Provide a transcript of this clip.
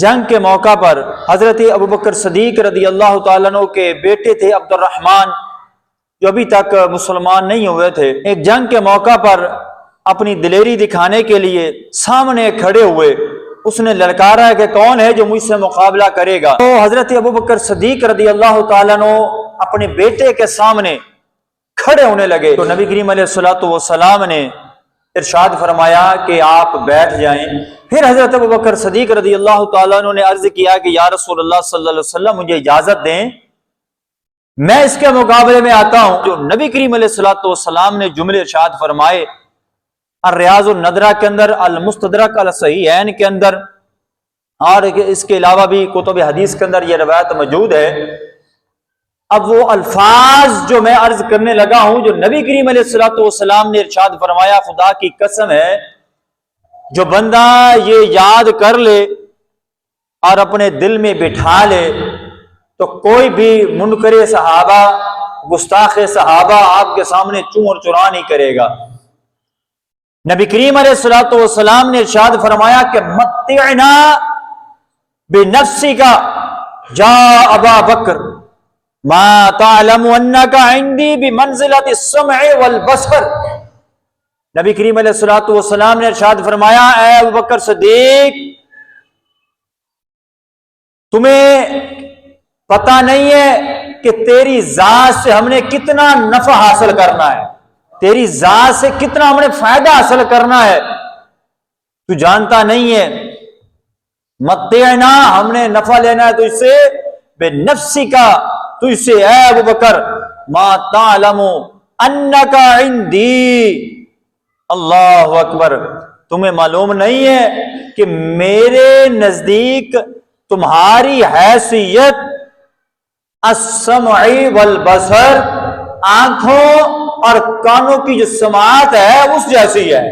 جنگ کے موقع پر حضرت ابوبکر صدیق رضی اللہ تعالیٰ عنہ کے بیٹے تھے عبد الرحمن، جو ابھی تک مسلمان نہیں ہوئے تھے، ایک جنگ کے موقع پر اپنی دلیری دکھانے کے لیے سامنے کھڑے ہوئے۔ اس نے للکارا کہ کون ہے جو مجھ سے مقابلہ کرے گا؟ تو حضرت ابوبکر صدیق رضی اللہ تعالیٰ عنہ اپنے بیٹے کے سامنے کھڑے ہونے لگے تو نبی کریم علیہ الصلوۃ والسلام نے ارشاد فرمایا کہ آپ بیٹھ جائیں۔ پھر حضرت ابوبکر صدیق رضی اللہ تعالیٰ عنہ نے عرض کیا کہ یا رسول اللہ صلی اللہ علیہ وسلم مجھے اجازت دیں، میں اس کے مقابلے میں آتا ہوں۔ جو نبی کریم علیہ الصلوۃ والسلام نے جملے ارشاد فرمائے الریاض الندرہ کے اندر، المستدرک الصحیحین کے اندر، اور اس کے علاوہ بھی کتب حدیث کے اندر یہ روایت موجود ہے۔ اب وہ الفاظ جو میں عرض کرنے لگا ہوں، جو نبی کریم علیہ الصلوۃ والسلام نے ارشاد فرمایا، خدا کی قسم ہے جو بندہ یہ یاد کر لے اور اپنے دل میں بٹھا لے تو کوئی بھی منکر صحابہ، گستاخ صحابہ آپ کے سامنے چوں اور چرا نہیں کرے گا۔ نبی کریم علیہ الصلوۃ والسلام نے ارشاد فرمایا کہ متعنا بنفسک جا ابا بکر ما تعلم انک عندی بمنزلۃ السمع والبصر۔ نبی کریم علیہ الصلوۃ والسلام نے ارشاد فرمایا، اے ابوبکر صدیق، تمہیں پتہ نہیں ہے کہ تیری ذات سے ہم نے کتنا نفع حاصل کرنا ہے، تیری ذات سے کتنا ہم نے فائدہ حاصل کرنا ہے، تو جانتا نہیں ہے۔ متعنا، ہم نے نفع لینا ہے تو اس سے بے نفسی کا، تو اس سے اے ابو بکر ما تعلم انک عندی، اللہ اکبر، تمہیں معلوم نہیں ہے کہ میرے نزدیک تمہاری حیثیت السمع والبصر، آنکھوں اور کانوں کی جو سماعت ہے اس جیسی ہے۔